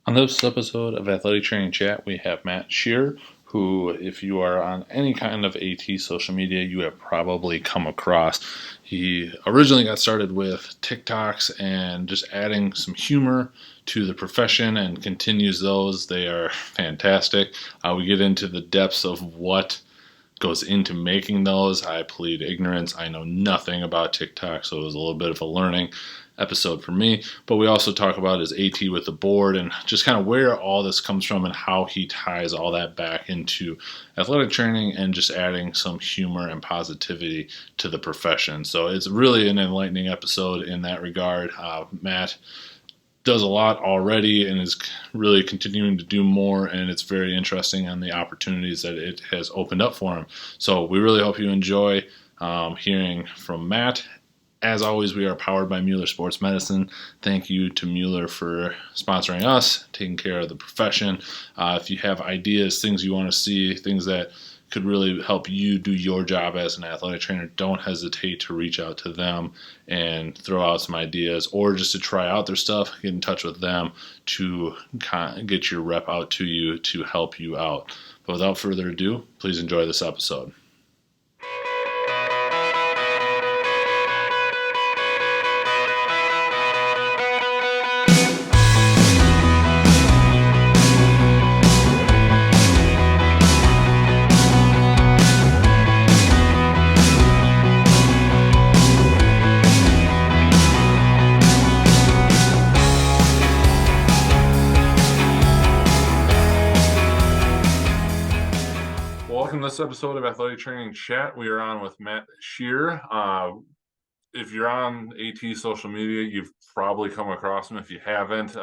On this episode of Athletic Training Chat, we have Matt Scherer, who, if you are on any kind of AT social media, you have probably come across. He originally got started with TikToks and just adding some humor to the profession and continues those. They are fantastic. We get into the depths of what goes into making those. I plead ignorance. I know nothing about TikTok, so it was a little bit of a learning episode for me. But we also talk about his AT with the board and just kind of where all this comes from and how he ties all that back into athletic training and just adding some humor and positivity to the profession. So it's really an enlightening episode in that regard. Matt does a lot already and is really continuing to do more, and it's very interesting on the opportunities that it has opened up for him. So we really hope you enjoy hearing from Matt. As always, we are powered by Mueller Sports Medicine. Thank you to Mueller for sponsoring us, taking care of the profession. If you have ideas, things you want to see, things that could really help you do your job as an athletic trainer, don't hesitate to reach out to them and throw out some ideas, or just to try out their stuff, get in touch with them to get your rep out to you to help you out. But without further ado, please enjoy this episode. Welcome to this episode of Athletic Training Chat. We are on with Matt Scherer. If you're on AT social media, you've probably come across him. If you haven't,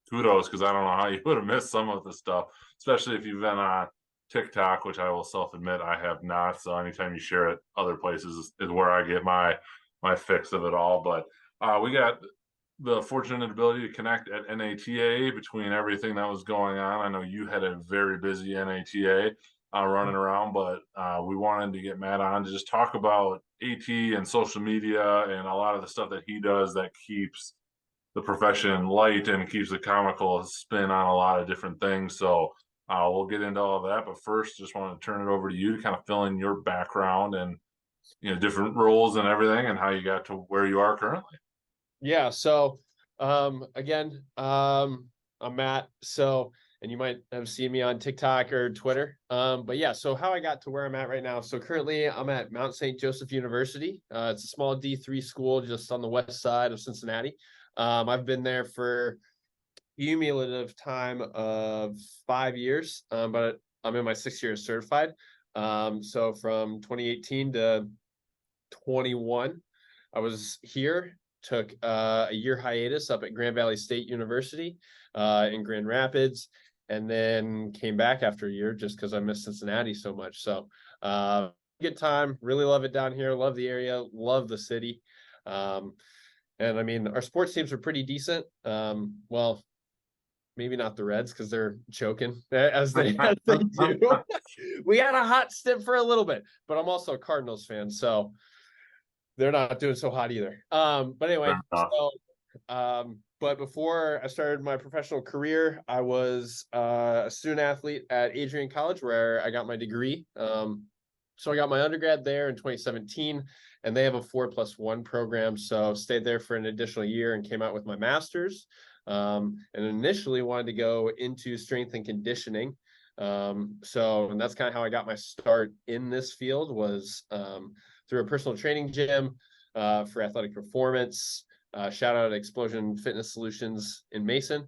kudos, because I don't know how you would have missed some of the stuff, especially if you've been on TikTok, which I will self-admit I have not. So anytime you share it other places is where I get my fix of it all. But we got the fortunate ability to connect at NATA between everything that was going on. I know you had a very busy NATA running around, but we wanted to get Matt on to just talk about AT and social media and a lot of the stuff that he does that keeps the profession light and keeps the comical spin on a lot of different things. So we'll get into all of that. But first, just want to turn it over to you to kind of fill in your background and different roles and everything and how you got to where you are currently. Yeah. Again, I'm Matt. And you might have seen me on TikTok or Twitter. But yeah, so how I got to where I'm at right now. So currently I'm at Mount St. Joseph University. It's a small D3 school just on the west side of Cincinnati. I've been there for cumulative time of 5 years, but I'm in my 6th year as certified. So from 2018 to 21, I was here, took a year hiatus up at Grand Valley State University in Grand Rapids, and then came back after a year just because I miss Cincinnati so much. So good time, really love it down here, love the area, love the city. And I mean, our sports teams are pretty decent. Well, maybe not the Reds because they're choking as they do. We had a hot stint for a little bit, but I'm also a Cardinals fan, so they're not doing so hot either. But anyway, but before I started my professional career, I was a student athlete at Adrian College where I got my degree. So I got my undergrad there in 2017, and they have a 4+1 program. So stayed there for an additional year and came out with my master's. And initially wanted to go into strength and conditioning. And that's kind of how I got my start in this field was through a personal training gym for athletic performance. Shout out Explosion Fitness Solutions in Mason.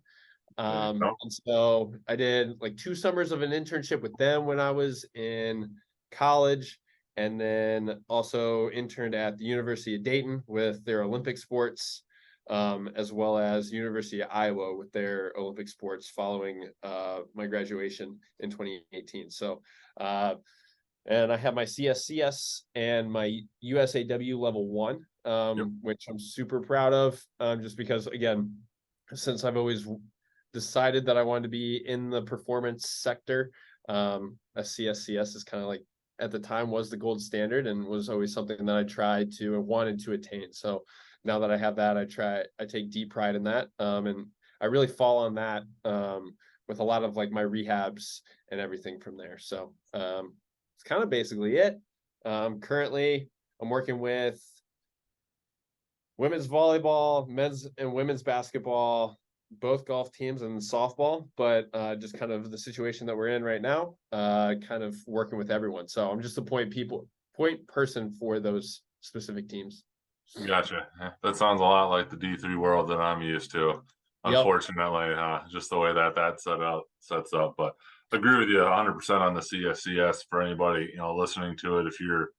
And so I did like 2 summers of an internship with them when I was in college, and then also interned at the University of Dayton with their Olympic sports, as well as University of Iowa with their Olympic sports following my graduation in 2018. So and I have my CSCS and my USAW level 1, which I'm super proud of, just because, again, since I've always decided that I wanted to be in the performance sector, a CSCS is kind of like, at the time, was the gold standard and was always something that I tried to and wanted to attain. So now that I have that, I take deep pride in that. And I really fall on that with a lot of like my rehabs and everything from there. So it's kind of basically it. Currently, I'm working with women's volleyball, men's and women's basketball, both golf teams and softball, but just kind of the situation that we're in right now, kind of working with everyone. So I'm just a point person for those specific teams. Gotcha. That sounds a lot like the D3 world that I'm used to. Yep. Unfortunately, just the way that sets up. But agree with you 100% on the CSCS for anybody, listening to it. If you're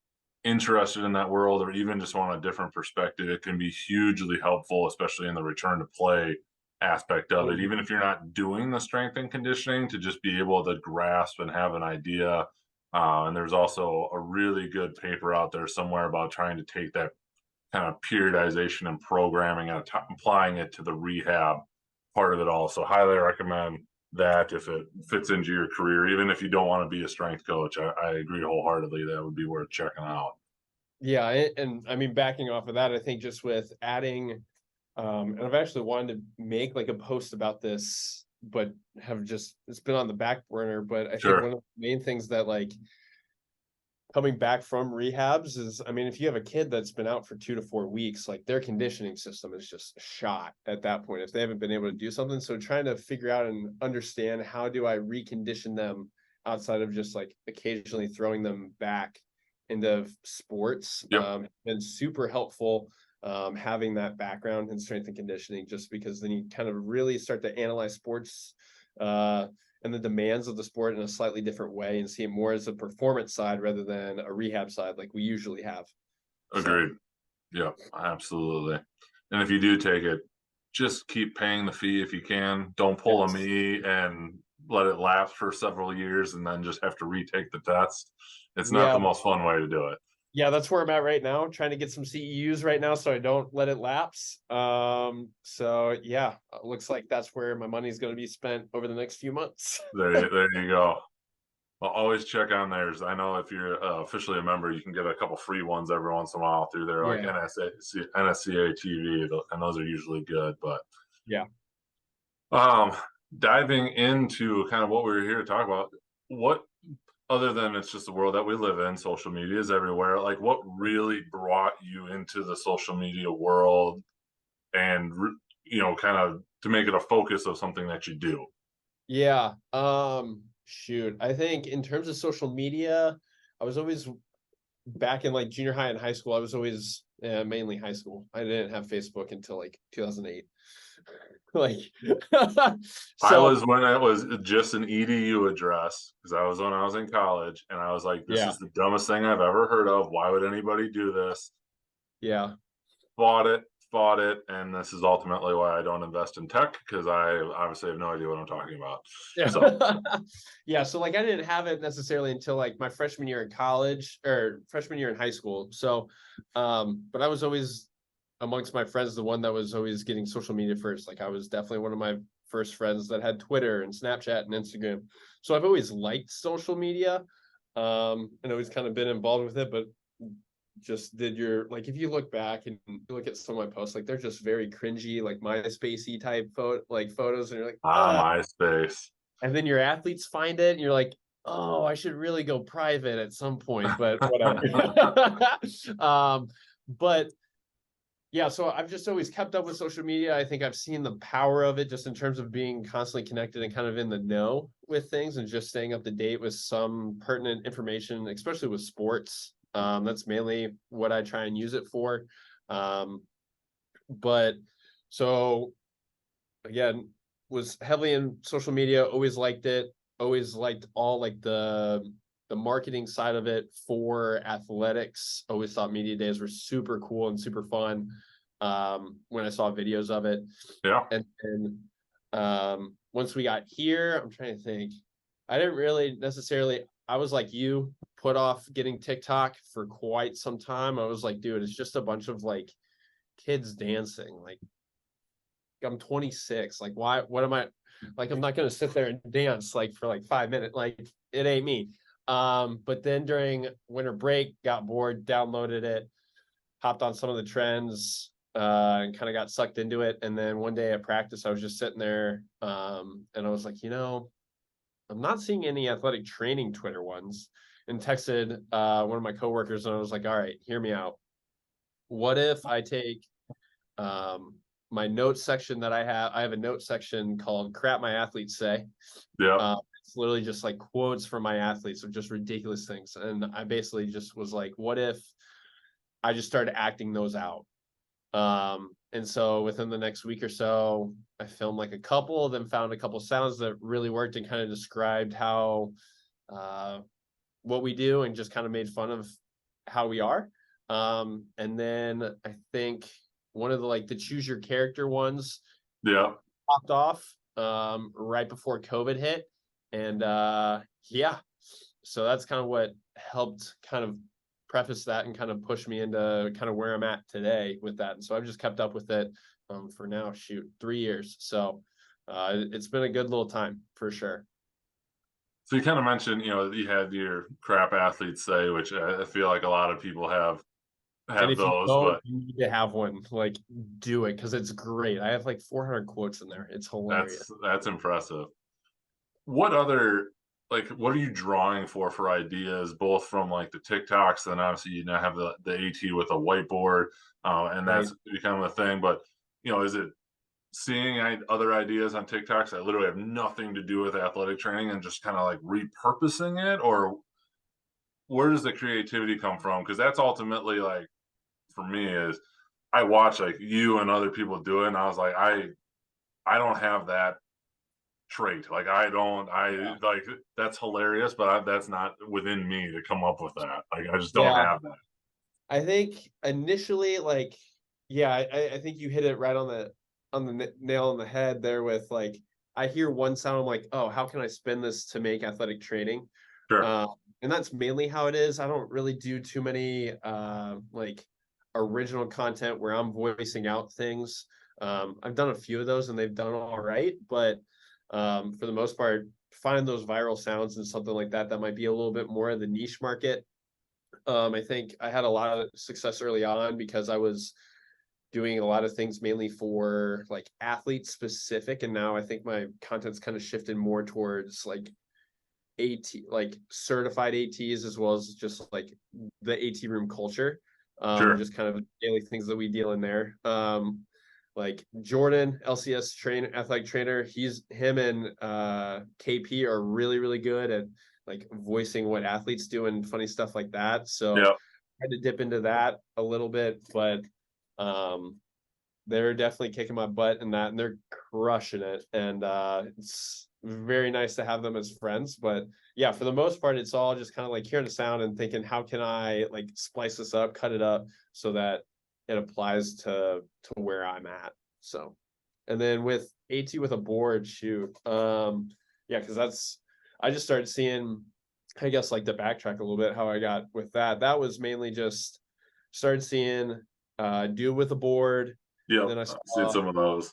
interested in that world or even just want a different perspective, it can be hugely helpful, especially in the return to play aspect of it. Even if you're not doing the strength and conditioning, to just be able to grasp and have an idea. And there's also a really good paper out there somewhere about trying to take that kind of periodization and programming and applying it to the rehab part of it all. So highly recommend that if it fits into your career, even if you don't want to be a strength coach. I agree wholeheartedly that would be worth checking out. Yeah, and I mean, backing off of that, I think just with adding, and I've actually wanted to make like a post about this, but it's been on the back burner. But I think Sure. one of the main things that like coming back from rehabs is, I mean, if you have a kid that's been out for 2 to 4 weeks, like their conditioning system is just shot at that point if they haven't been able to do something. So trying to figure out and understand how do I recondition them outside of just like occasionally throwing them back into sports, Yep. been super helpful, having that background in strength and conditioning, just because then you kind of really start to analyze sports and the demands of the sport in a slightly different way and see it more as a performance side rather than a rehab side like we usually have. Agreed. Yep, absolutely. And if you do take it, just keep paying the fee if you can. Don't pull a Yes. me and let it lapse for several years and then just have to retake the test. It's not the Yeah. most fun way to do it. Yeah, that's where I'm at right now, trying to get some CEUs right now so I don't let it lapse. So yeah, looks like that's where my money is going to be spent over the next few months. There you go. I'll always check on theirs. I know if you're officially a member, you can get a couple free ones every once in a while through there, like Yeah. NSCA TV, and those are usually good. But Yeah. um, diving into kind of what we were here to talk about, what other than it's just the world that we live in, social media is everywhere. Like, what really brought you into the social media world, and kind of to make it a focus of something that you do? Yeah. Shoot. I think in terms of social media, I was always back in like junior high and high school. I was always mainly high school. I didn't have Facebook until like 2008. Like, I so was when it was just an EDU address because I was when I was in college, and I was like, "This yeah, is the dumbest thing I've ever heard of. Why would anybody do this?" yeah. Fought it, and this is ultimately why I don't invest in tech because I obviously have no idea what I'm talking about. Yeah. So Yeah. So like I didn't have it necessarily until like my freshman year in college or freshman year in high school. So but I was always amongst my friends the one that was always getting social media first. Like I was definitely one of my first friends that had Twitter and Snapchat and Instagram. So I've always liked social media and always kind of been involved with it, but just did your like if you look back and you look at some of my posts, like they're just very cringy, like MySpacey type photos, and you're like, MySpace. and then your athletes find it and you're like, oh, I should really go private at some point, but whatever. But yeah, so I've just always kept up with social media. I think I've seen the power of it just in terms of being constantly connected and kind of in the know with things and just staying up to date with some pertinent information, especially with sports. That's mainly what I try and use it for. But so again, was heavily in social media, always liked it, always liked all like the marketing side of it for athletics. Always thought media days were super cool and super fun. When I saw videos of it. Yeah. And then once we got here, I'm trying to think. I didn't really necessarily, I was like you, put off getting TikTok for quite some time. I was like, dude, it's just a bunch of like kids dancing. Like I'm 26. Like, why? What am I? Like, I'm not gonna sit there and dance like for like 5 minutes. Like, it ain't me. But then during winter break, got bored, downloaded it, hopped on some of the trends. and kind of got sucked into it. And then one day at practice, I was just sitting there, and I was like, I'm not seeing any athletic training Twitter ones, and texted one of my coworkers, and I was like, all right, hear me out. What if I take my notes section that I have a note section called Crap My Athletes Say. Yeah. It's literally just like quotes from my athletes of just ridiculous things. And I basically just was like, what if I just started acting those out? And so within the next week or so, I filmed like a couple, then found a couple sounds that really worked and kind of described how what we do and just kind of made fun of how we are. And then I think one of the choose your character ones Yeah. popped off right before COVID hit. And yeah, so that's kind of what helped kind of preface that and kind of push me into kind of where I'm at today with that. And so I've just kept up with it for now, 3 years. So it's been a good little time for sure. So you kind of mentioned, you had your crap athletes say, which I feel like a lot of people have And if you those, don't, but you need to have one. Like, do it because it's great. I have like 400 quotes in there. It's hilarious. that's impressive. What what are you drawing for ideas, both from like the TikToks, then obviously you now have the AT with a whiteboard, and Right. that's become a thing. But is it seeing other ideas on TikToks that literally have nothing to do with athletic training and just kind of like repurposing it, or where does the creativity come from? Because that's ultimately like for me is I watch like you and other people do it, and I was like I don't have that trait. Like I don't, I like that's hilarious, but that's not within me to come up with that. Like I just don't Yeah. have that. I think initially, I think you hit it right on the nail on the head there with I hear one sound, I'm like, oh, how can I spin this to make athletic training? Sure. Uh, and that's mainly how it is. I don't really do too many original content where I'm voicing out things. I've done a few of those and they've done all right, but for the most part, find those viral sounds and something like that that might be a little bit more of the niche market. I think I had a lot of success early on because I was doing a lot of things mainly for like athletes specific, and now I think my content's kind of shifted more towards like AT, like certified ATs, as well as just like the AT room culture, and Sure. just kind of daily things that we deal in there. Like Jordan, LCS athletic trainer, him and KP are really, really good at like voicing what athletes do and funny stuff like that. So Yeah. I had to dip into that a little bit, but um they're definitely kicking my butt in that and they're crushing it. And it's very nice to have them as friends. But yeah, for the most part, it's all just kind of like hearing the sound and thinking, how can I like splice this up, cut it up so that it applies to where I'm at. So, and then with AT with a board, shoot. Yeah, because I just started seeing, I guess like to backtrack a little bit, how I got with that. That was mainly just started seeing dude with a board. Yep. Then I I've seen saw, some of those.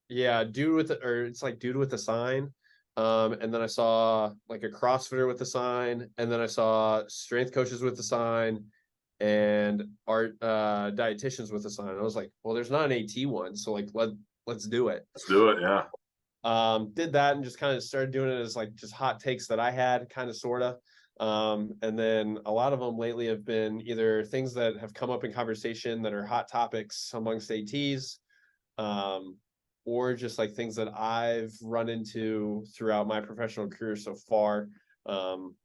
yeah, it's like dude with a sign. And then I saw like a CrossFitter with a sign, and then I saw strength coaches with a sign, and art dietitians with a sign. I was like, well, there's not an AT one, so like let's do it. Let's do it. Yeah. Did that and just kind of started doing it as like just hot takes that I had, kind of sorta. And then a lot of them lately have been either things that have come up in conversation that are hot topics amongst ATs, um, or just like things that I've run into throughout my professional career so far. Um,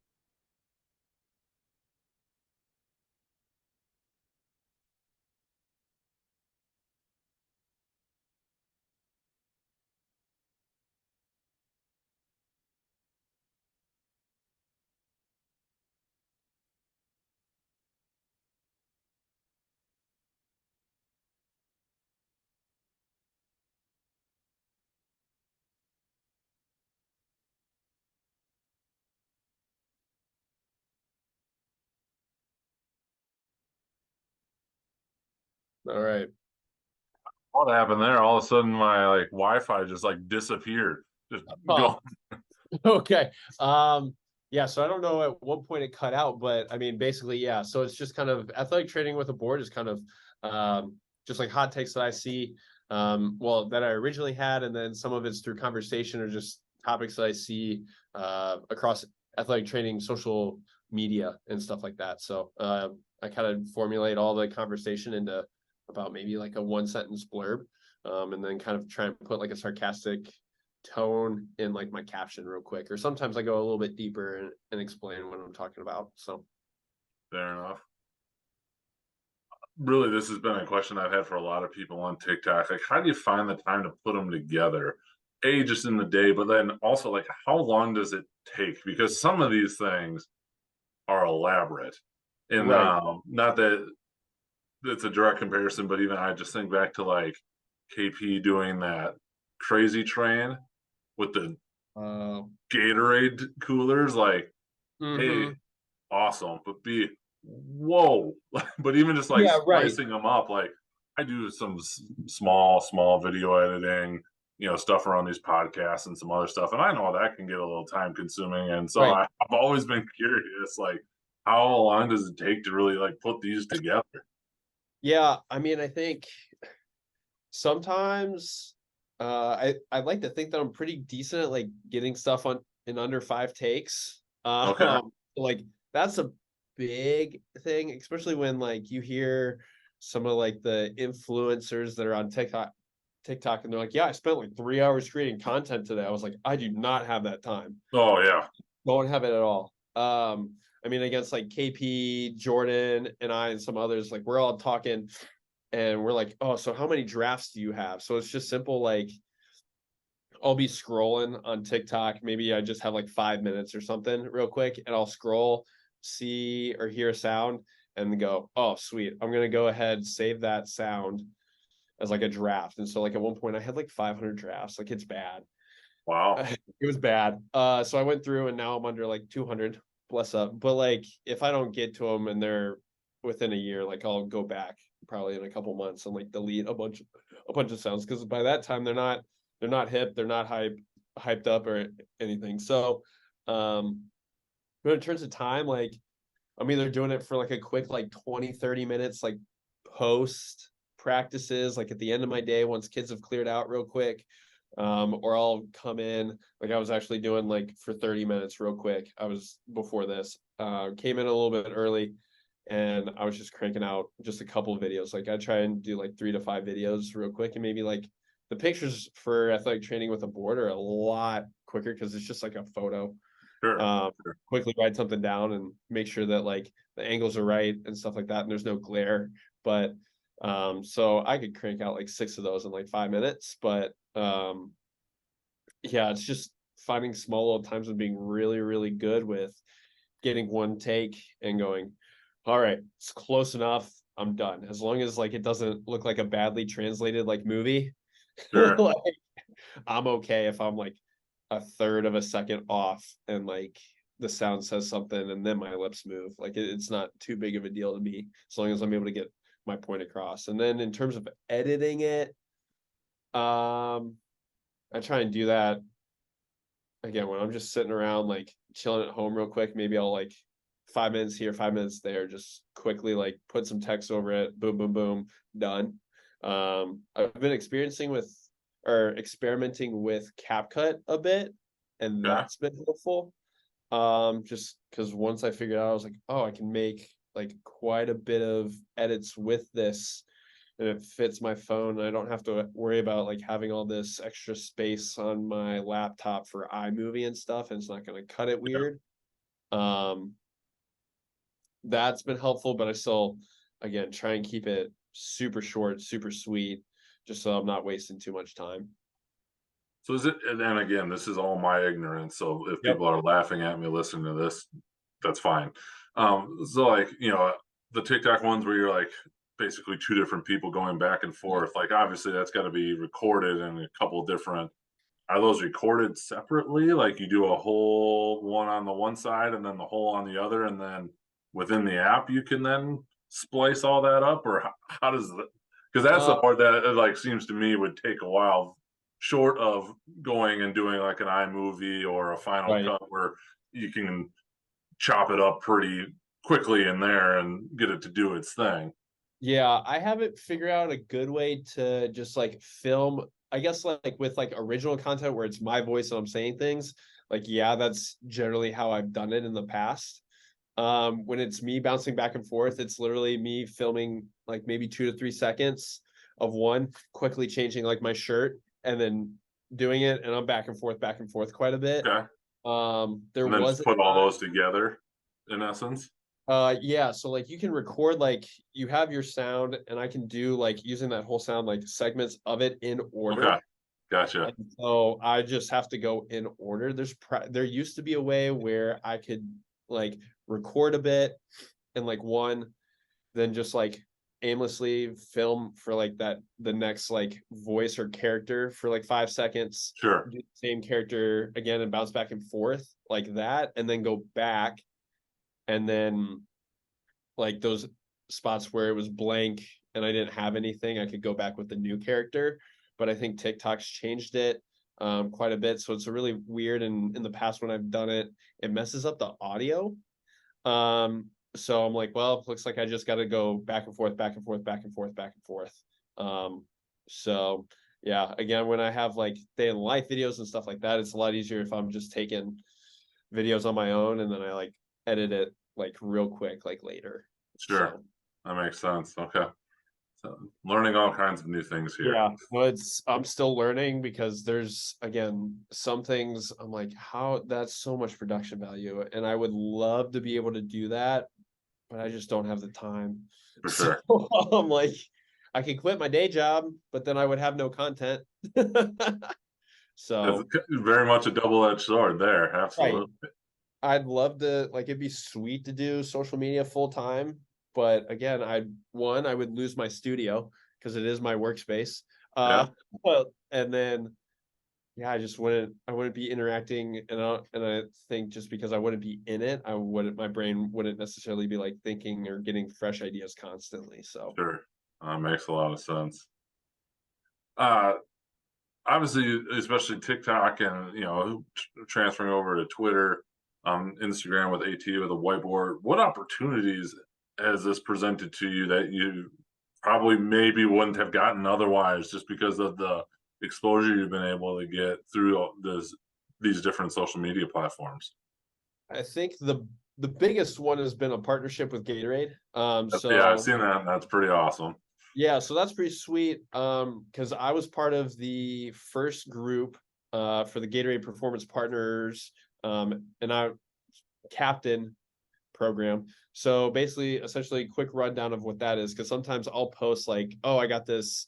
all right. What happened there? All of a sudden, my like Wi-Fi just like disappeared. Just Oh, go. okay. Yeah, so I don't know at what point it cut out, but I mean, basically, yeah. So it's just kind of athletic training with a board is kind of just like hot takes that I see, well, that I originally had, and then some of it's through conversation or just topics that I see across athletic training, social media, and stuff like that. So I kind of formulate all the conversation into about maybe like a 1 sentence blurb, and then kind of try and put like a sarcastic tone in like my caption real quick. Or sometimes I go a little bit deeper and explain what I'm talking about. So Fair enough. Really, this has been a question I've had for a lot of people on TikTok. Like, how do you find the time to put them together? A, just in the day, but then also, like, how long does it take? Because some of these things are elaborate. And right. not that it's a direct comparison, but even I just think back to like KP doing that crazy train with the Gatorade coolers. Like, Mm-hmm. A, awesome, but B, whoa. But even just like Yeah, right. splicing them up, like I do some small video editing, stuff around these podcasts and some other stuff, and I know that can get a little time consuming, and so Right. I've always been curious, like how long does it take to really like put these together? Yeah, I mean, I think sometimes I like to think that I'm pretty decent at like getting stuff on in under 5 takes. Okay. Like that's a big thing, especially when like you hear some of like the influencers that are on TikTok, and they're like, yeah, I spent like 3 hours creating content today. I was like, I do not have that time. Oh yeah. Don't have it at all. I mean, against like KP, Jordan, and I, and some others, like we're all talking, and we're like, oh, so how many drafts do you have? So it's just simple, like I'll be scrolling on TikTok. Maybe I just have like 5 minutes or something real quick, and I'll scroll, see or hear a sound, and go, oh, sweet. I'm gonna go ahead, save that sound as like a draft. And so like at one point I had like 500 drafts. Like it's bad. Wow. It was bad. So I went through and now I'm under like 200, bless up. But like if I don't get to them and they're within a year, like I'll go back probably in a couple months and like delete a bunch of sounds, because by that time they're not hip, they're not hyped up or anything. So but in terms of time, like I'm either doing it for like a quick like 20-30 minutes, like post practices, like at the end of my day once kids have cleared out real quick, or I'll come in like I was actually doing like for 30 minutes real quick. I was before this, came in a little bit early, and I was just cranking out just a couple of videos. Like I try and do like 3 to 5 videos real quick, and maybe like the pictures for athletic training with a board are a lot quicker because it's just like a photo. Sure. Quickly write something down and make sure that like the angles are right and stuff like that, and there's no glare. But so I could crank out like 6 of those in like 5 minutes. But yeah, it's just finding small little times and being really, really good with getting one take and going, all right, it's close enough. I'm done. As long as like it doesn't look like a badly translated like movie, Sure. like I'm okay if I'm like a third of a second off and like the sound says something and then my lips move. Like it's not too big of a deal to me as long as I'm able to get my point across. And then in terms of editing it, I try and do that again when I'm just sitting around like chilling at home real quick. Maybe I'll like 5 minutes here, 5 minutes there, just quickly like put some text over it, boom, boom, boom, done. I've been experimenting with CapCut a bit, and Okay. that's been helpful. Just because once I figured out, I was like, oh, I can make like quite a bit of edits with this, and it fits my phone. And I don't have to worry about like having all this extra space on my laptop for iMovie and stuff, and it's not going to cut it Yeah. weird. Um, that's been helpful, but I still, again, try and keep it super short, super sweet, just so I'm not wasting too much time. So is it, and then again, this is all my ignorance. So if Yep. people are laughing at me listening to this, that's fine. So like, the TikTok ones where you're like basically two different people going back and forth, like obviously that's got to be recorded in a couple different, are those recorded separately? Like you do a whole one on the one side and then the whole on the other, and then within the app you can then splice all that up, or how does that? Because that's the Uh, part that it like seems to me would take a while, short of going and doing like an iMovie or a Final right. Cut where you can chop it up pretty quickly in there and get it to do its thing. Yeah, I haven't figured out a good way to just like film, I guess like with like original content where it's my voice and I'm saying things. Like, yeah, that's generally how I've done it in the past. When it's me bouncing back and forth, it's literally me filming like maybe 2 to 3 seconds of one, quickly changing like my shirt and then doing it, and I'm back and forth quite a bit. Okay. There And then was just a put all time, those together in essence. yeah, so like you can record like you have your sound, and I can do like using that whole sound like segments of it in Okay. order. Gotcha. And so I just have to go in order. There used to be a way where I could like record a bit in like one, then just like aimlessly film for like the next like voice or character for like 5 seconds, Sure. do the same character again and bounce back and forth like that, and then go back, and then like those spots where it was blank and I didn't have anything, I could go back with the new character. But I think TikTok's changed it quite a bit. So it's a really weird, and in the past when I've done it, it messes up the audio. So I'm like, well, looks like I just got to go back and forth, back and forth, back and forth, back and forth. Um, so yeah, again, when I have like day in life videos and stuff like that, it's a lot easier if I'm just taking videos on my own and then I like edit it like real quick, like later. Sure. So That makes sense. Okay. So learning all kinds of new things here. yeah, but I'm still learning because there's again some things I'm like, how that's so much production value, and I would love to be able to do that, but I just don't have the time. For So sure. I'm like, I could quit my day job, but then I would have no content. It's So very much a double-edged sword there. right. Absolutely. I'd love to like it'd be sweet to do social media full time, but again, I would lose my studio because it is my workspace. Yeah. Well, and then yeah, I wouldn't be interacting, and I think just because I wouldn't be in it, my brain wouldn't necessarily be like thinking or getting fresh ideas constantly. So Sure. Makes a lot of sense. Uh, Obviously, especially TikTok and transferring over to Twitter, Instagram with AT with a whiteboard. What opportunities has this presented to you that you probably maybe wouldn't have gotten otherwise, just because of the exposure you've been able to get through these different social media platforms? I think the biggest one has been a partnership with Gatorade. Yeah, I've So seen that. And that's pretty awesome. yeah, so that's pretty sweet. Because I was part of the first group for the Gatorade Performance Partners and I captain program. So basically, essentially, quick rundown of what that is, because sometimes I'll post like, "Oh, I got this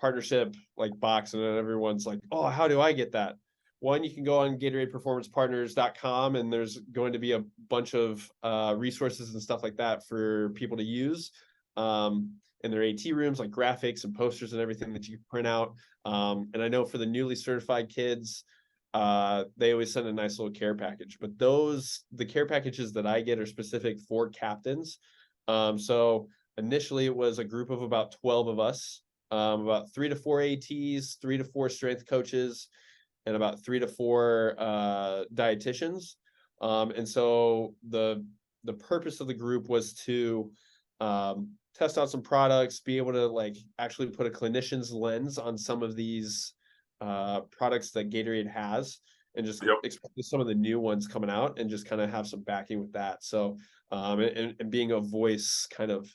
partnership like box," and then everyone's like, "Oh, how do I get that?" One, you can go on GatoradePerformancePartners.com, and there's going to be a bunch of resources and stuff like that for people to use in their AT rooms, like graphics and posters and everything that you can print out. And I know for the newly certified kids, they always send a nice little care package, but the care packages that I get are specific for captains. So initially it was a group of about 12 of us, about 3 to 4 ATs, 3 to 4 strength coaches, and about 3 to 4 dietitians. And so the purpose of the group was to test out some products, be able to like actually put a clinician's lens on some of these products that Gatorade has, and just Yep. especially some of the new ones coming out, and just kind of have some backing with that. So and being a voice kind of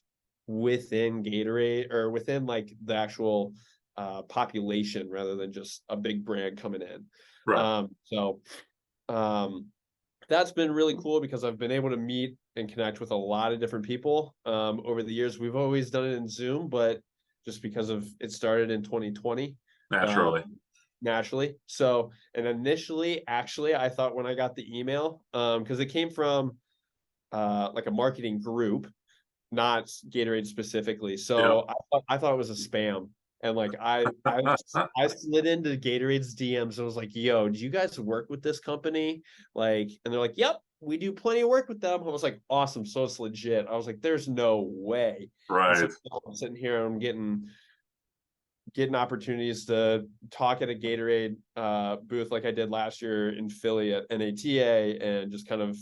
within Gatorade or within like the actual population rather than just a big brand coming in. Right. So that's been really cool because I've been able to meet and connect with a lot of different people over the years. We've always done it in Zoom, but just because of it started in 2020, Naturally. naturally. So, and initially, actually, I thought when I got the email, because it came from like a marketing group, not Gatorade specifically. Yep. So I thought it was a spam. And like I slid into Gatorade's DMs and was like, "Yo, do you guys work with this company?" Like, and they're like, "Yep, we do plenty of work with them." I was like, "Awesome, so it's legit." I was like, "There's no way." And so Right. I'm sitting here, I'm getting opportunities to talk at a Gatorade booth like I did last year in Philly at NATA, and just kind of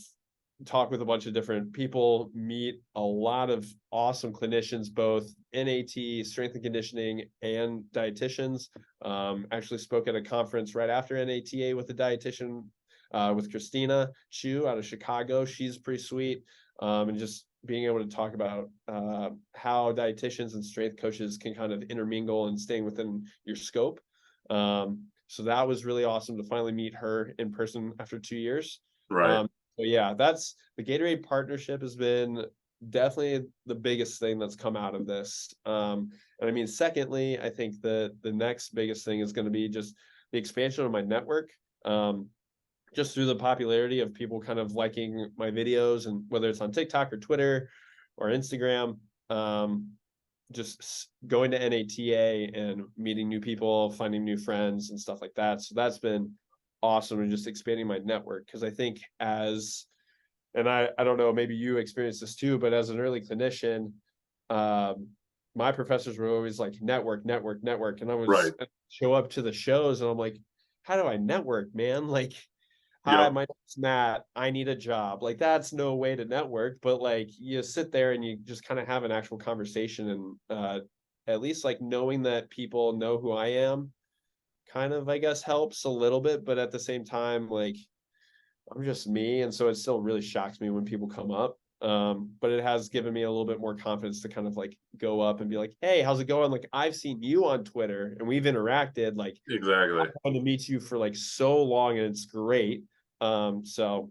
talk with a bunch of different people, meet a lot of awesome clinicians, both NAT, strength and conditioning, and dietitians. Actually spoke at a conference right after NATA with a dietitian, with Christina Chu out of Chicago. She's pretty sweet. And just being able to talk about how dietitians and strength coaches can kind of intermingle and staying within your scope. So that was really awesome to finally meet her in person after 2 years. Right. So yeah, that's the Gatorade partnership has been definitely the biggest thing that's come out of this. And I mean, secondly, I think the next biggest thing is going to be just the expansion of my network. Just through the popularity of people kind of liking my videos, and whether it's on TikTok or Twitter or Instagram, just going to NATA and meeting new people, finding new friends and stuff like that. So that's been awesome, and just expanding my network. Because I think and I don't know, maybe you experienced this too, but as an early clinician, my professors were always like network, network, network. And I was show up to the shows and I'm like, how do I network, man? Like, hi, my name's Matt. I need a job. Like, that's no way to network, but like you sit there and you just kind of have an actual conversation, and at least like knowing that people know who I am kind of, I guess, helps a little bit. But at the same time, like, I'm just me. And so it still really shocks me when people come up. But it has given me a little bit more confidence to kind of like go up and be like, hey, how's it going? Like, I've seen you on Twitter and we've interacted. Like, Exactly. I want to meet you for like so long, and it's great. So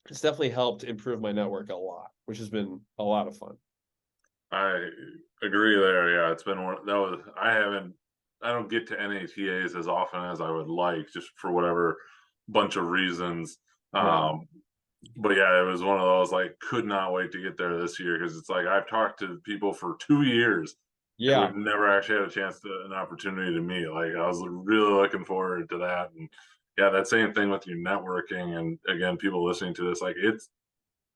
it's definitely helped improve my network a lot, which has been a lot of fun. I agree there. Yeah, it's been I don't get to NATAs as often as I would like, just for whatever bunch of reasons. But yeah, it was one of those, like, could not wait to get there this year, because it's like I've talked to people for 2 years and we've never actually had a chance to an opportunity to meet. Like, I was really looking forward to that. And yeah, that same thing with your networking. And again, people listening to this, like,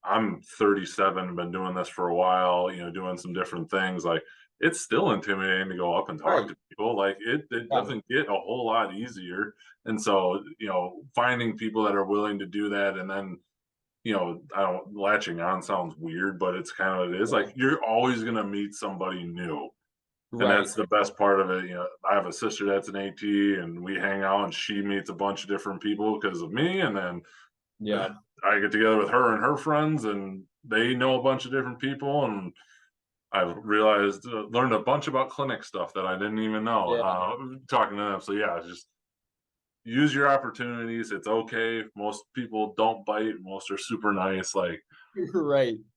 I'm 37, been doing this for a while, doing some different things. Like, it's still intimidating to go up and talk to people. Like, it doesn't get a whole lot easier. And so, finding people that are willing to do that, and then, I don't, latching on sounds weird, but it's kind of what it is. Like, you're always going to meet somebody new. And that's the best part of it. I have a sister that's an AT, and we hang out, and she meets a bunch of different people because of me. And then I get together with her and her friends, and they know a bunch of different people. And I've learned a bunch about clinic stuff that I didn't even know talking to them. So yeah, just use your opportunities. It's okay. Most people don't bite. Most are super nice. Like,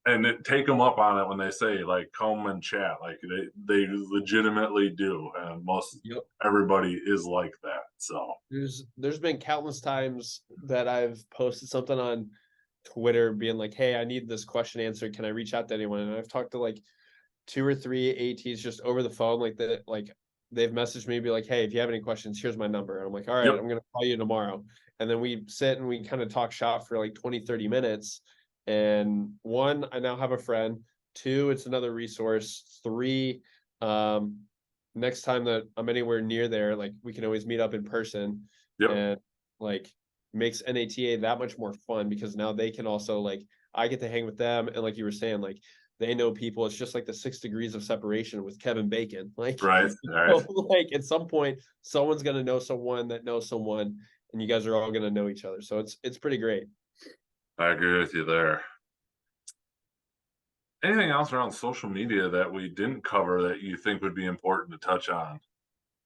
and take them up on it when they say, like, come and chat. Like, they legitimately do, and everybody is like that. So there's been countless times that I've posted something on Twitter being like, hey, I need this question answered. Can I reach out to anyone? And I've talked to like 2 or 3 ATs just over the phone, like that. Like, they've messaged me, be like, hey, if you have any questions, here's my number. And I'm like, all right, I'm going to call you tomorrow. And then we sit and we kind of talk shop for like 20, 30 minutes. And 1, I now have a friend. 2, it's another resource. 3, next time that I'm anywhere near there, like, we can always meet up in person. And like, makes NATA that much more fun, because now they can also, like, I get to hang with them. And like you were saying, like, they know people. It's just like the 6 degrees of separation with Kevin Bacon. Like, like, at some point, someone's going to know someone that knows someone, and you guys are all going to know each other. So it's pretty great. I agree with you there. Anything else around social media that we didn't cover that you think would be important to touch on?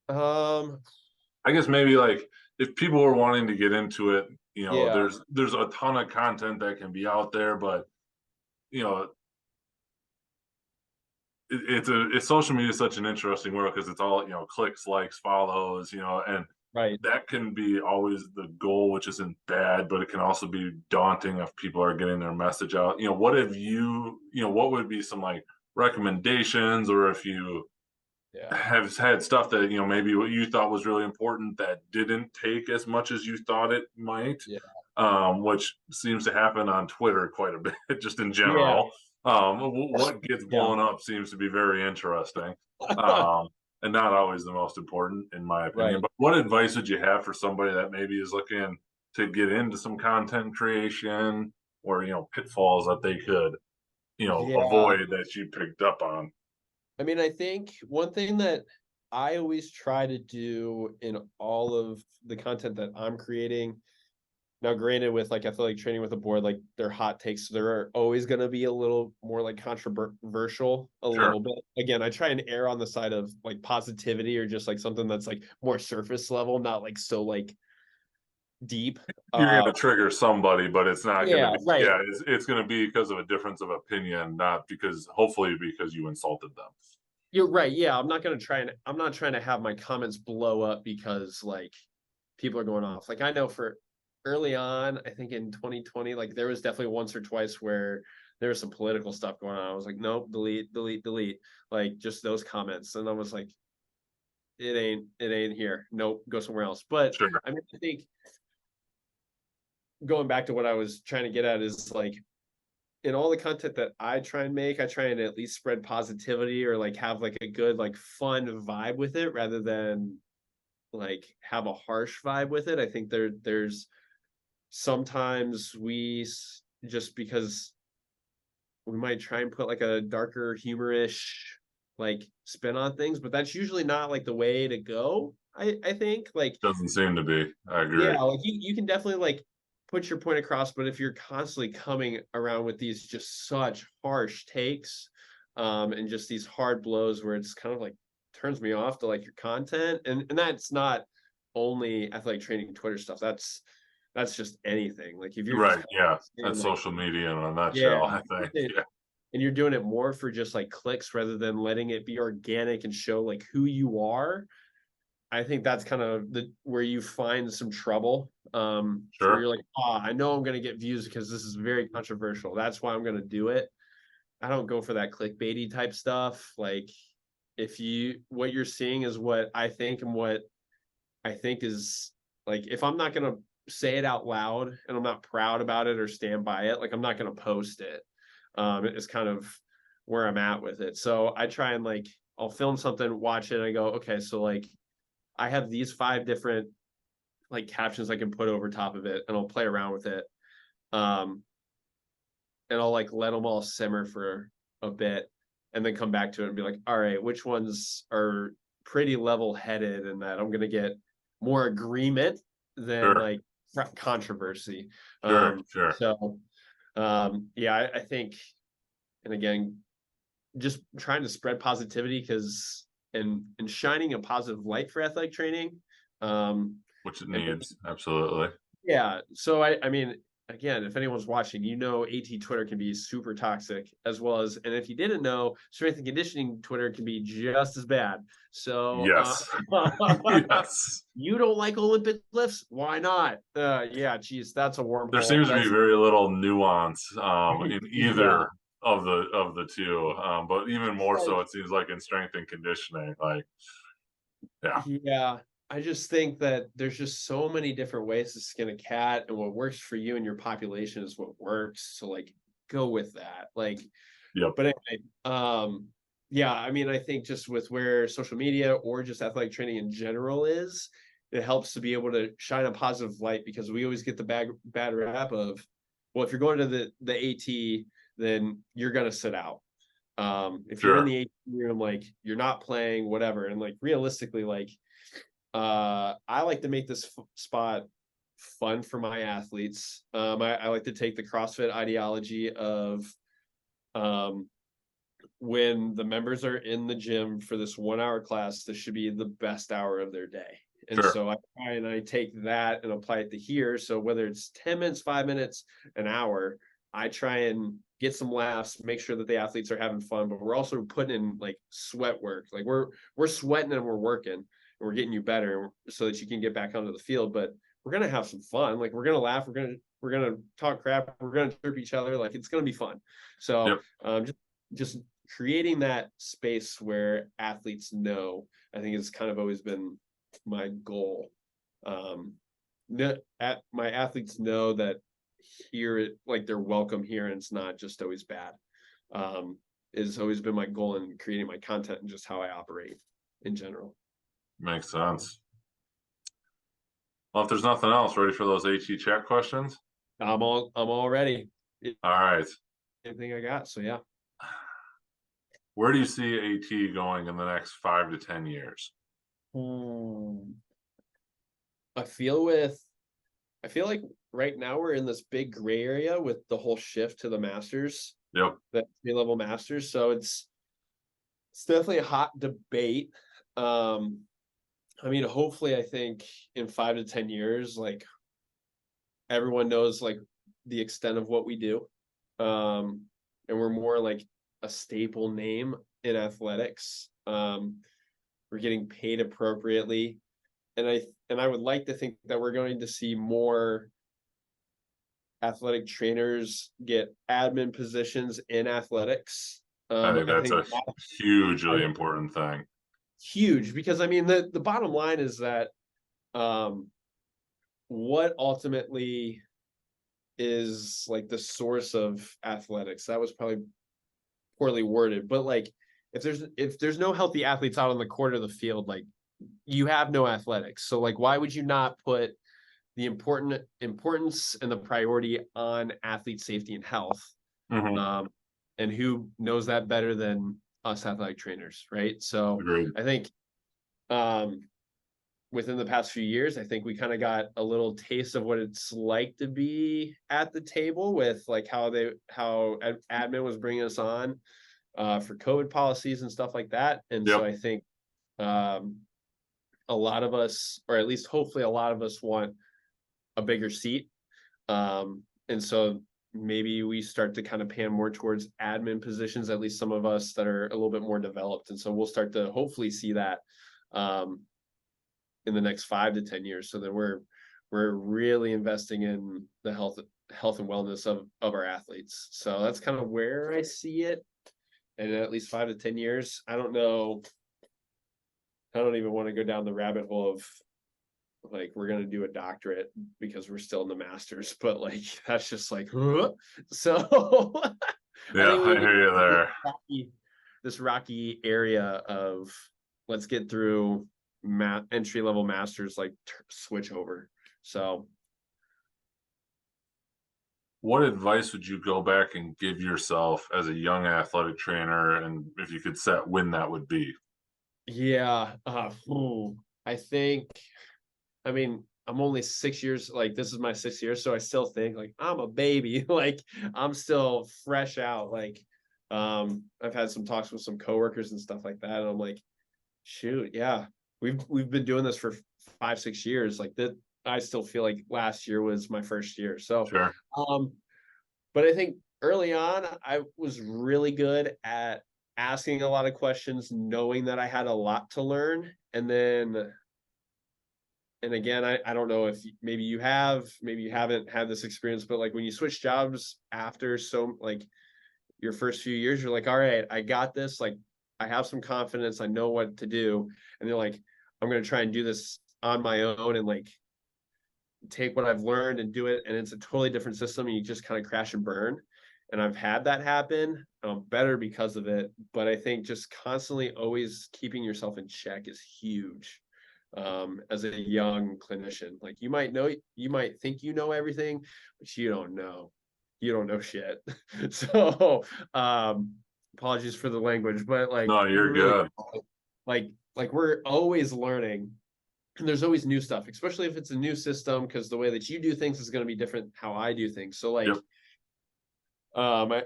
I guess maybe, like, if people are wanting to get into it, there's a ton of content that can be out there, but it's social media is such an interesting world, because it's all, clicks, likes, follows, and that can be always the goal, which isn't bad, but it can also be daunting if people are getting their message out. What have what would be some, like, recommendations, or if you have had stuff that, maybe what you thought was really important that didn't take as much as you thought it might, which seems to happen on Twitter quite a bit, just in general. What gets blown up seems to be very interesting, and not always the most important, in my opinion. But what advice would you have for somebody that maybe is looking to get into some content creation? or, pitfalls that they could, Yeah. avoid that you picked up on? I mean, I think one thing that I always try to do in all of the content that I'm creating. Now, granted, with like athletic training with a board, like they're hot takes, so they're always going to be a little more like controversial, a Sure. little bit. Again, I try and err on the side of like positivity or just like something that's like more surface level, not like so like deep. You're going to trigger somebody, but it's not going to Yeah, be, right. yeah, it's going to be because of a difference of opinion, not because, hopefully, because you insulted them. You're right. Yeah, I'm not trying to have my comments blow up because like people are going off. Like I know for early on, I think in 2020, like there was definitely once or twice where there was some political stuff going on. I was like, nope, delete, delete, delete. Like just those comments. And I was like, it ain't here. Nope, go somewhere else. But Sure. I mean, I think going back to what I was trying to get at is like in all the content that I try and make, I try and at least spread positivity or like have like a good, like fun vibe with it rather than like have a harsh vibe with it. I think there's sometimes just because we might try and put like a darker humorish like spin on things, but that's usually not like the way to go. I think like Doesn't seem to be. I agree. yeah, like you can definitely like put your point across, but if you're constantly coming around with these just such harsh takes, and just these hard blows where it's kind of like turns me off to like your content, and that's not only athletic training Twitter stuff. That's just anything. Like if you're just Right. Yeah. saying That's like social media in a nutshell, yeah, I think. Yeah. and you're doing it more for just like clicks rather than letting it be organic and show like who you are. I think that's kind of the where you find some trouble. Where Sure. you're like, I know I'm gonna get views because this is very controversial. That's why I'm gonna do it. I don't go for that clickbaity type stuff. Like if you what you're seeing is what I think and what I think is like if I'm not gonna say it out loud and I'm not proud about it or stand by it, like I'm not gonna post it. It's kind of where I'm at with it. So I try and like I'll film something, watch it, and I go, okay, so like I have these 5 different like captions I can put over top of it, and I'll play around with it. Um, and I'll like let them all simmer for a bit, and then come back to it and be like, all right, which ones are pretty level headed, and that I'm gonna get more agreement than Sure. like controversy. Sure. Um, Sure. so yeah, I think, and again, just trying to spread positivity because and shining a positive light for athletic training. Which it And needs. Absolutely. yeah, so I mean, again, if anyone's watching, AT Twitter can be super toxic as well as, and if you didn't know, strength and conditioning Twitter can be just as bad. So, Yes. Yes. you don't like Olympic lifts? Why not? Yeah, geez, that's a There wormhole. seems to be That's very little nuance in yeah, either of the two. But even more like so, it seems like in strength and conditioning. Like, yeah. yeah. I just think that there's just so many different ways to skin a cat, and what works for you and your population is what works. So like go with that. Like Yep. but anyway, yeah, I mean, I think just with where social media or just athletic training in general is, it helps to be able to shine a positive light because we always get the bad rap of, well, if you're going to the AT, then you're gonna sit out. If you're in Sure. the AT room, like you're not playing, whatever, and like realistically, like I like to make this spot fun for my athletes. I like to take the CrossFit ideology of um when the members are in the gym for this 1 hour class, this should be the best hour of their day. And Sure. so I try and I take that and apply it to here. So whether it's 10 minutes, 5 minutes, an hour, I try and get some laughs, make sure that the athletes are having fun, but we're also putting in like sweat work. Like we're sweating and we're working and we're getting you better so that you can get back onto the field. But we're gonna have some fun. Like we're gonna laugh, we're gonna talk crap, we're gonna trip each other. Like it's gonna be fun. So Yep. just creating that space where athletes know, I think has kind of always been my goal. My athletes know that here, like they're welcome here, and it's not just always bad. Has always been my goal in creating my content and just how I operate in general. Makes sense. Well, if there's nothing else, ready for those HE chat questions? I'm all ready. All right. anything I got. So yeah. Where do you see AT going in the next 5 to 10 years? I feel like right now we're in this big gray area with the whole shift to the masters, Yep. the level masters. So it's definitely a hot debate. I mean, hopefully, I think in 5 to 10 years, like everyone knows like the extent of what we do. And we're more like a staple name in athletics. We're getting paid appropriately. And I would like to think that we're going to see more athletic trainers get admin positions in athletics. I think I that's think a hugely important thing. huge because I mean the bottom line is that what ultimately is like the source of athletics. That was probably poorly worded, but like if there's no healthy athletes out on the court of the field, like you have no athletics. So like why would you not put the importance and the priority on athlete safety and health? Mm-hmm. And who knows that better than us athletic trainers, right? So Agreed. I think within the past few years, I think we kind of got a little taste of what it's like to be at the table with like how admin was bringing us on for COVID policies and stuff like that. And Yep. so I think a lot of us, or at least hopefully a lot of us, want a bigger seat. And so maybe we start to kind of pan more towards admin positions, at least some of us that are a little bit more developed. And so we'll start to hopefully see that in the next 5 to 10 years. So that we're really investing in the health and wellness of our athletes. So that's kind of where I see it. And at least 5 to 10 years, I don't know. I don't even want to go down the rabbit hole of like we're gonna do a doctorate because we're still in the masters, but like that's just like so. Yeah, I hear you there. This rocky area of let's get through entry level masters, like switch over. So, what advice would you go back and give yourself as a young athletic trainer, and if you could set when that would be? Yeah, I think. I mean, I'm only 6 years, like this is my 6th year, so I still think like I'm a baby, like I'm still fresh out. Like, I've had some talks with some coworkers and stuff like that, and I'm like, shoot, yeah, we've been doing this for 5-6 years. Like that, I still feel like last year was my first year. So, Sure. but I think early on, I was really good at asking a lot of questions, knowing that I had a lot to learn, and then. And again, I don't know if maybe you haven't had this experience, but like when you switch jobs after so like your first few years, you're like, all right, I got this. Like I have some confidence. I know what to do. And they're like, I'm going to try and do this on my own and like take what I've learned and do it. And it's a totally different system. And you just kind of crash and burn. And I've had that happen. I'm better because of it. But I think just constantly always keeping yourself in check is huge. As a young clinician, like you might think you know everything, but you don't know shit. So apologies for the language, but like No, you're really, good. like we're always learning, and there's always new stuff, especially if it's a new system, because the way that you do things is going to be different how I do things. So like Yep.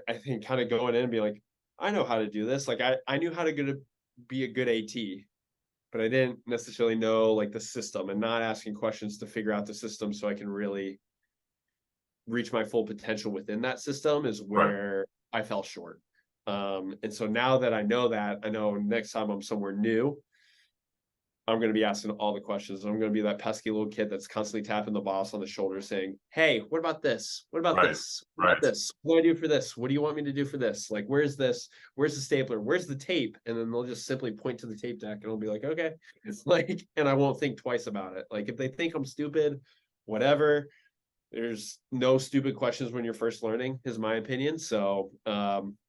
I think kind of going in and be like, I know how to do this. Like I knew how to be a good AT, but I didn't necessarily know like the system, and not asking questions to figure out the system so I can really reach my full potential within that system is Right. where I fell short. And so now that I know that, I know next time I'm somewhere new, I'm going to be asking all the questions. I'm going to be that pesky little kid that's constantly tapping the boss on the shoulder saying, hey, what about this? What about Right. this? What about Right. this? What do I do for this? What do you want me to do for this? Like, where's this? Where's the stapler? Where's the tape? And then they'll just simply point to the tape deck and I'll be like, okay. It's like, and I won't think twice about it. Like if they think I'm stupid, whatever, there's no stupid questions when you're first learning, is my opinion. So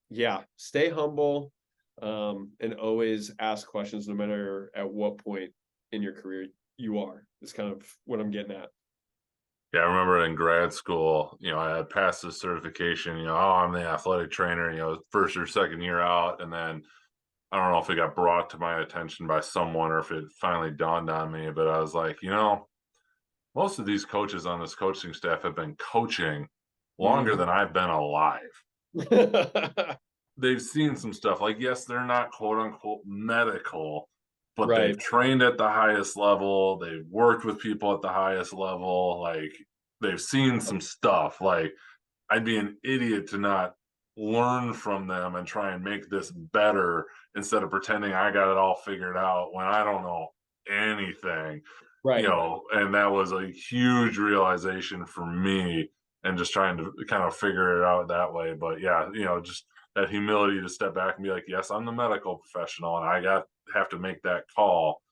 yeah, stay humble and always ask questions no matter at what point in your career you are, is kind of what I'm getting at. Yeah, I remember in grad school, I had passed this certification, oh, I'm the athletic trainer, first or second year out. And then I don't know if it got brought to my attention by someone or if it finally dawned on me, but I was like, most of these coaches on this coaching staff have been coaching longer Mhm. than I've been alive. They've seen some stuff. Like, yes, they're not quote unquote medical, but they've Right. trained at the highest level. They've worked with people at the highest level. Like, they've seen some stuff. Like, I'd be an idiot to not learn from them and try and make this better instead of pretending I got it all figured out when I don't know anything. Right. And that was a huge realization for me, and just trying to kind of figure it out that way. But yeah, just that humility to step back and be like, yes, I'm the medical professional and have to make that call.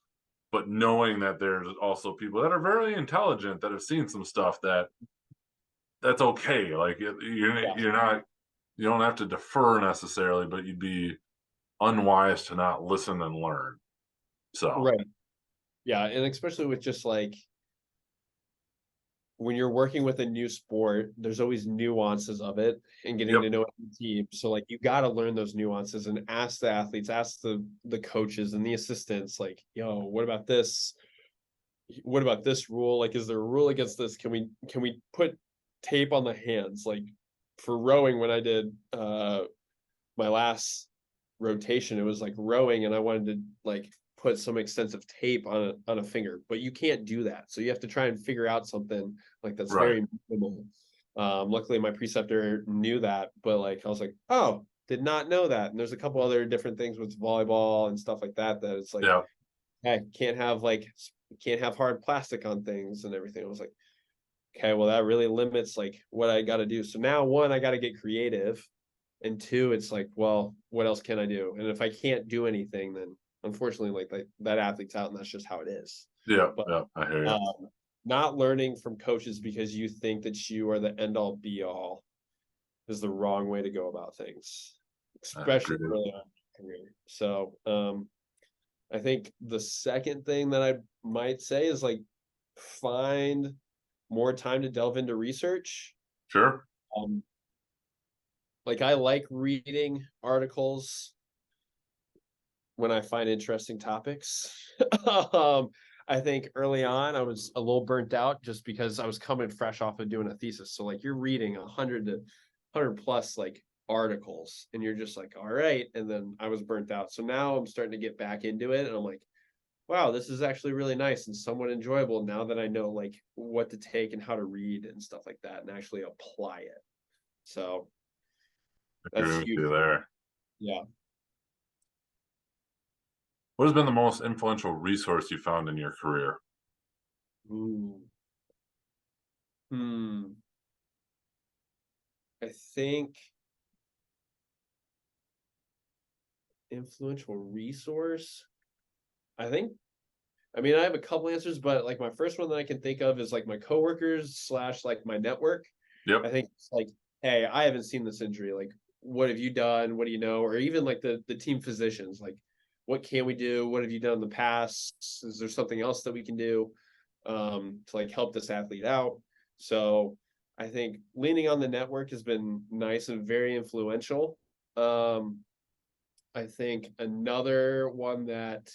But knowing that there's also people that are very intelligent that have seen some stuff that's okay. Like, Yeah. you don't have to defer necessarily, but you'd be unwise to not listen and learn. So Right. Yeah. And especially with just like when you're working with a new sport, there's always nuances of it and getting yep, to know the team. So like you got to learn those nuances and ask the athletes, ask the coaches and the assistants, like, yo, what about this? What about this rule? Like, is there a rule against this? Can we put tape on the hands? Like for rowing, when I did my last rotation, it was like rowing, and I wanted to like put some extensive tape on a finger, but you can't do that. So you have to try and figure out something like that's right, very minimal. Luckily my preceptor knew that, but like I was like, oh, did not know that. And there's a couple other different things with volleyball and stuff like that that it's like, yeah, hey, can't have hard plastic on things and everything. I was like, okay, well that really limits like what I got to do. So now one, I got to get creative, and two, it's like, well, what else can I do? And if I can't do anything, then unfortunately, like that athlete's out, and that's just how it is. yeah, But yeah. I hear you. not learning from coaches because you think that you are the end all be all is the wrong way to go about things, I especially agree. early on in your career. So I think the second thing that I might say is like find more time to delve into research. Sure. Um, like I like reading articles when I find interesting topics. um, I think early on I was a little burnt out just because I was coming fresh off of doing a thesis. So like you're reading 100 plus like articles and you're just like, all right. And then I was burnt out. So now I'm starting to get back into it and I'm like, wow, this is actually really nice and somewhat enjoyable now that I know like what to take and how to read and stuff like that and actually apply it. So that's Agree with huge. you there. Yeah. What has been the most influential resource you found in your career? Ooh. Hmm. I think influential resource. I think, I mean, I have a couple answers, but like my first one that I can think of is like my coworkers slash like my network. Yep. I think it's like, hey, I haven't seen this injury. Like, what have you done? What do you know? Or even like the team physicians, like, what can we do? What have you done in the past? Is there something else that we can do to like help this athlete out? So I think leaning on the network has been nice and very influential. Um, I think another one that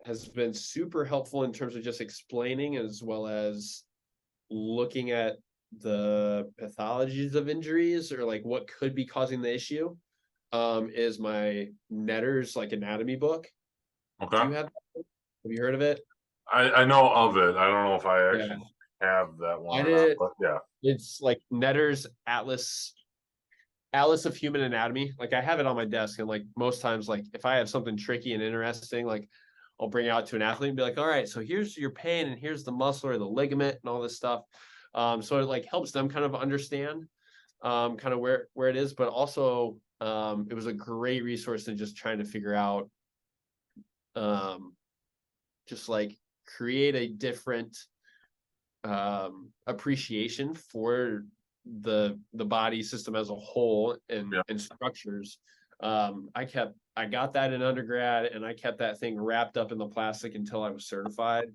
has been super helpful in terms of just explaining as well as looking at the pathologies of injuries or like what could be causing the issue is my Netter's like anatomy book. Do Okay. you have you heard of it? I know of it. I don't know if I Yeah. actually have that I one or not, did. but yeah. It's like Netter's Atlas of Human Anatomy. Like I have it on my desk, and like most times, like if I have something tricky and interesting, like I'll bring it out to an athlete and be like, all right, so here's your pain and here's the muscle or the ligament and all this stuff. So it like helps them kind of understand kind of where it is, but also it was a great resource in just trying to figure out just like create a different appreciation for the body system as a whole Yeah. and structures. I got that in undergrad and I kept that thing wrapped up in the plastic until I was certified.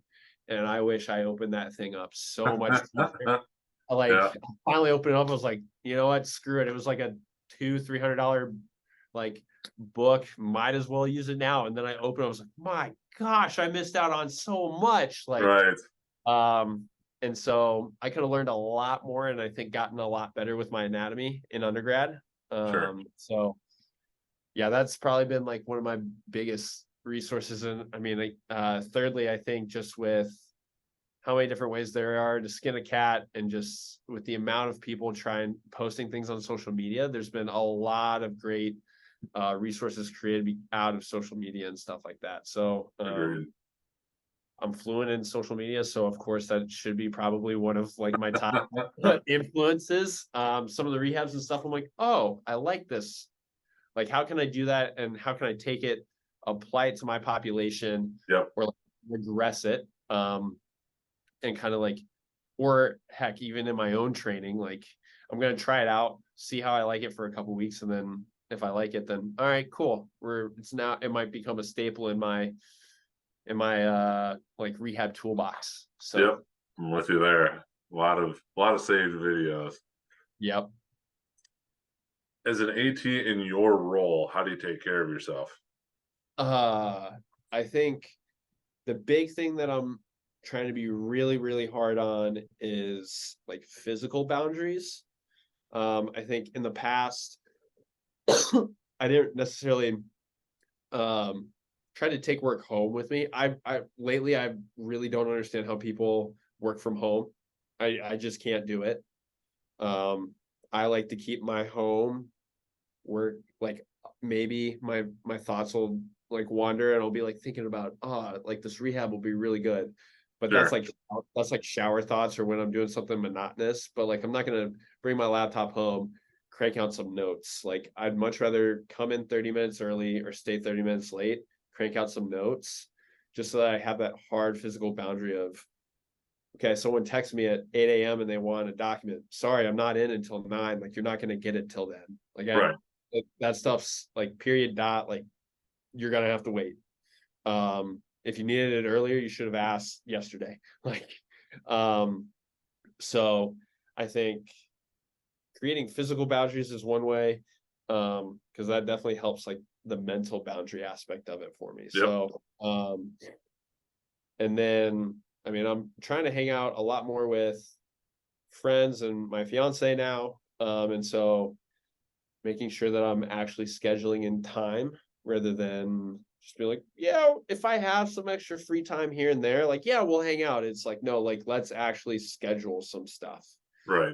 and I wish I opened that thing up so much sooner. I Yeah. finally opened it up. I was like, you know what? Screw it. It was like a $200-300 like book. Might as well use it now. And then I opened it. I was like, my gosh, I missed out on so much. Right. And so I could have learned a lot more, and I think gotten a lot better with my anatomy in undergrad. Sure. So yeah, that's probably been like one of my biggest resources. And I mean, thirdly, I think just with how many different ways there are to skin a cat, and just with the amount of people trying posting things on social media, there's been a lot of great resources created out of social media and stuff like that. So Agreed. I'm fluent in social media, so of course that should be probably one of like my top influences. Some of the rehabs and stuff, I'm like, oh, I like this. Like, how can I do that, and how can I take it, apply it to my population, Yep. or like regress it, and kind of like, or heck, even in my own training, like I'm gonna try it out, see how I like it for a couple weeks, and then if I like it, then all right, cool. It might become a staple in my like rehab toolbox. So Yep. I'm with you there. A lot of saved videos. Yep. As an AT in your role, how do you take care of yourself? I think the big thing that I'm trying to be really, really hard on is like physical boundaries. I think in the past, I didn't necessarily try to take work home with me. Lately I really don't understand how people work from home. I just can't do it. I like to keep my home work, like maybe my thoughts will like wander, and I'll be like thinking about, like this rehab will be really good. But Sure. that's like shower thoughts, or when I'm doing something monotonous. But like I'm not gonna bring my laptop home, crank out some notes. Like I'd much rather come in 30 minutes early or stay 30 minutes late, crank out some notes, just so that I have that hard physical boundary of, okay, someone texts me at 8 a.m. and they want a document. Sorry, I'm not in until 9. Like you're not gonna get it till then. Like Right. that stuff's like period dot, like you're gonna have to wait. If you needed it earlier, you should have asked yesterday. Like, so I think creating physical boundaries is one way, because that definitely helps like the mental boundary aspect of it for me. Yep. So and then I mean, I'm trying to hang out a lot more with friends and my fiance now, and so making sure that I'm actually scheduling in time, rather than just be like, yeah, if I have some extra free time here and there, like, yeah, we'll hang out. It's like, no, like, let's actually schedule some stuff Right.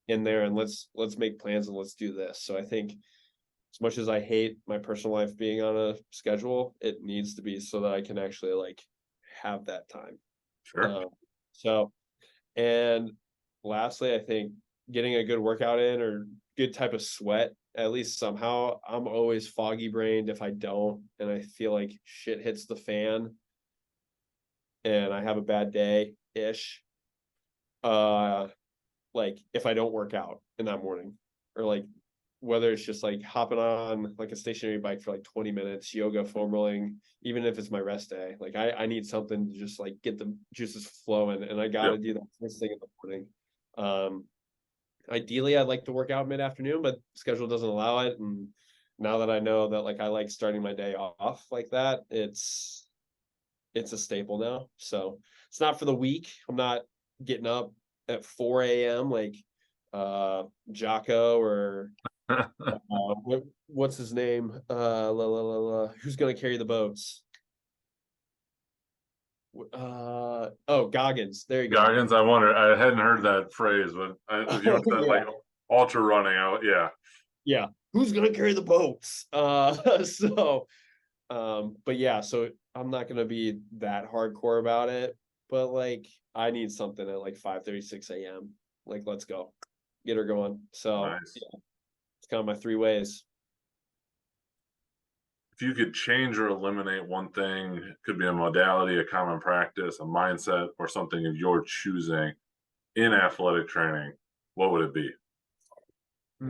in there, and let's make plans, and let's do this. So I think as much as I hate my personal life being on a schedule, it needs to be so that I can actually like have that time. Sure. So, and lastly, I think getting a good workout in, or good type of sweat, at least somehow. I'm always foggy brained if I don't, and I feel like shit hits the fan and I have a bad day ish. Like if I don't work out in that morning, or like whether it's just like hopping on like a stationary bike for like 20 minutes, yoga, foam rolling, even if it's my rest day, like I need something to just like get the juices flowing, and I got to Yep. do that first thing in the morning. Ideally I'd like to work out mid-afternoon, but schedule doesn't allow it. And now that I know that like I like starting my day off like that, it's a staple now. So it's not for the weak. I'm not getting up at 4 a.m. like Jocko, or what's his name? Who's gonna carry the boats? Goggins. There you go. Goggins, I wonder. I hadn't heard that phrase, but if you said Yeah. like ultra running out, yeah. Yeah. Who's gonna carry the boats? So but yeah, so I'm not gonna be that hardcore about it, but like I need something at like 5:30, 6 a.m. Like, let's go. Get her going. So Nice. yeah, it's kind of my 3 ways. If you could change or eliminate one thing, it could be a modality, a common practice, a mindset, or something of your choosing in athletic training, what would it be? If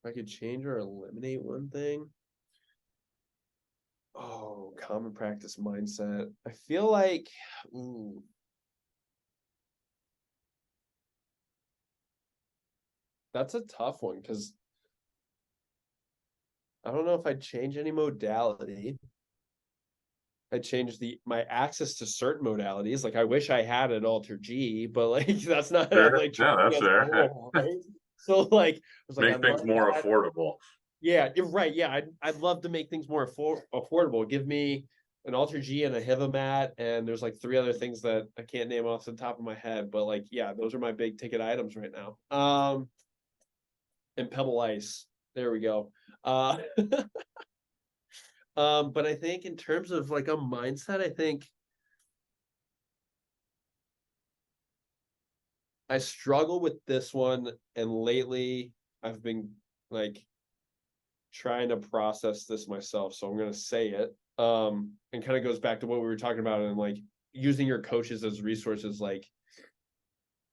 I could change or eliminate one thing, Oh, common practice mindset. I feel like, that's a tough one because I don't know if I'd change any modality. I'd change my access to certain modalities. Like I wish I had an Alter G, but like that's not Sure. like Yeah, training that's as a fair. whole, right? So like I was like, Make I'd things love more that. affordable. Yeah, you're right. Yeah, I'd love to make things more affordable. Give me an Alter G and a Hiva mat, and there's like 3 other things that I can't name off the top of my head, but like yeah, those are my big ticket items right now. And Pebble Ice. There we go. Uh but I think in terms of like a mindset, I think I struggle with this one, and lately I've been like trying to process this myself, so I'm gonna say it. And kind of goes back to what we were talking about, and like using your coaches as resources. Like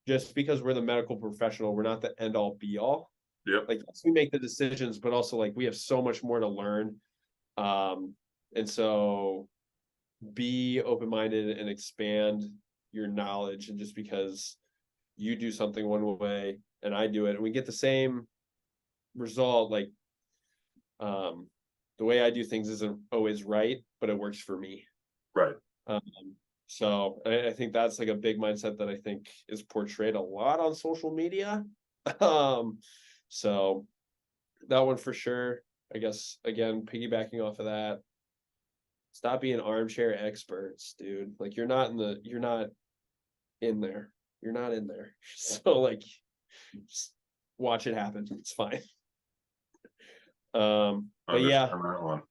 just because we're the medical professional, we're not the end all be all. Yep. Like yes, we make the decisions, but also like we have so much more to learn. And so be open minded and expand your knowledge. And just because you do something one way and I do it, and we get the same result, like the way I do things isn't always right, but it works for me. Right. Um, so I think that's like a big mindset that I think is portrayed a lot on social media. So that one for sure. I guess again, piggybacking off of that, stop being armchair experts, dude. Like you're not in there. You're not in there. So like just watch it happen. It's fine. But yeah, Understand that one.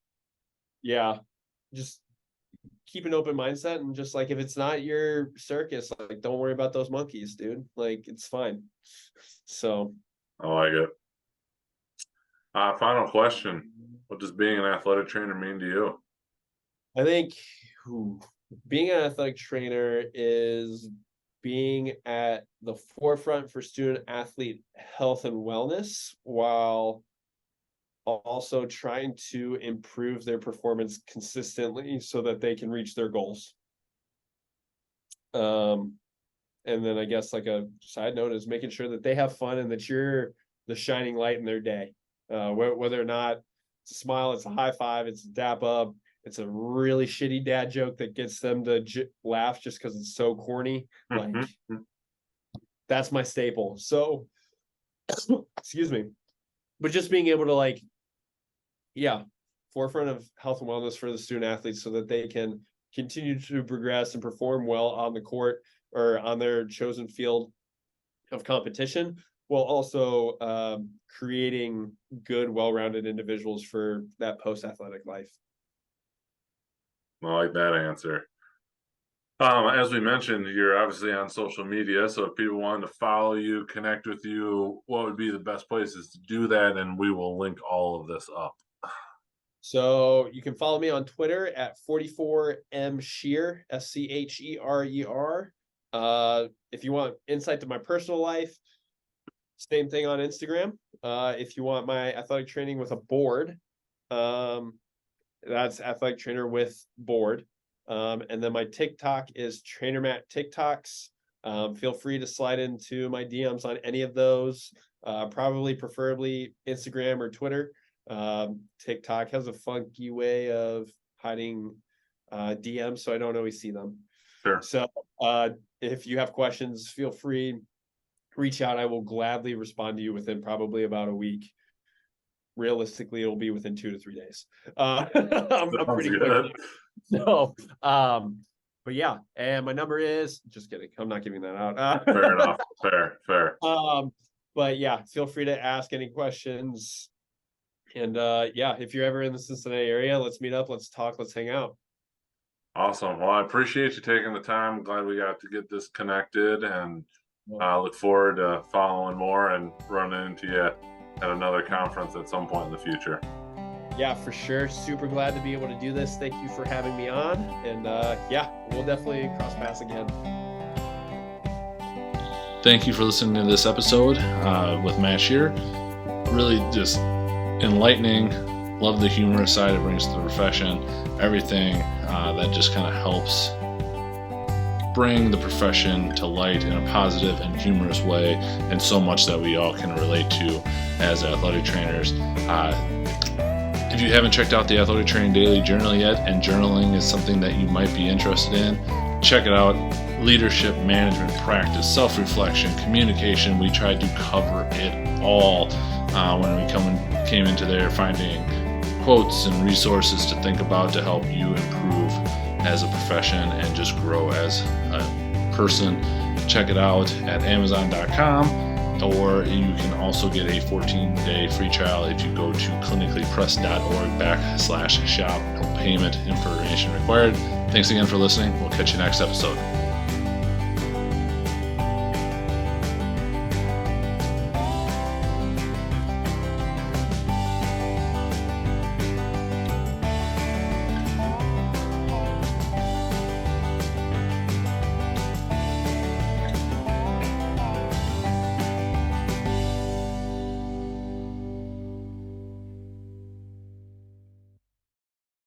yeah. Just keep an open mindset, and just like if it's not your circus, like don't worry about those monkeys, dude. Like it's fine. So I like it. Final question. What does being an athletic trainer mean to you? I think being an athletic trainer is being at the forefront for student athlete health and wellness, while also trying to improve their performance consistently so that they can reach their goals. And then I guess like a side note is making sure that they have fun and that you're the shining light in their day. Whether or not it's a smile, it's a high five, it's a dap up, it's a really shitty dad joke that gets them to laugh just because it's so corny. Like that's my staple. So, excuse me, but just being able to like, yeah, forefront of health and wellness for the student athletes so that they can continue to progress and perform well on the court or on their chosen field of competition, while also creating good, well-rounded individuals for that post-athletic life. I like that answer. As we mentioned, you're obviously on social media, so if people wanted to follow you, connect with you, what would be the best places to do that? And we will link all of this up. So you can follow me on Twitter at 44mscherer, Scherer. If you want insight to my personal life, same thing on Instagram. If you want my athletic training with a board, that's athletic trainer with board. And then my TikTok is Trainer Matt TikToks. Feel free to slide into my DMs on any of those. Preferably Instagram or Twitter. TikTok has a funky way of hiding DMs, so I don't always see them. Sure. So if you have questions, feel free, reach out. I will gladly respond to you within probably about a week. Realistically, it'll be within 2 to 3 days. I'm pretty quick. So, but yeah, and my number is just kidding. I'm not giving that out. Fair enough. Fair. But yeah, feel free to ask any questions. And yeah, if you're ever in the Cincinnati area, let's meet up, let's talk, let's hang out. Awesome. Well, I appreciate you taking the time. Glad we got to get this connected, and I look forward to following more and running into you at another conference at some point in the future. Yeah, for sure. Super glad to be able to do this. Thank you for having me on. And yeah, we'll definitely cross paths again. Thank you for listening to this episode with Matt Scherer. Really just enlightening, love the humorous side it brings to the profession, everything that just kind of helps bring the profession to light in a positive and humorous way, and so much that we all can relate to as athletic trainers. If you haven't checked out the Athletic Training Daily Journal yet, and journaling is something that you might be interested in, check it out. Leadership, management, practice, self-reflection, communication, we tried to cover it all when we came into there, finding quotes and resources to think about to help you improve as a profession and just grow as a person. Check it out at Amazon.com. Or you can also get a 14-day free trial if you go to clinicallypress.org/shop. No payment information required. Thanks again for listening. We'll catch you next episode.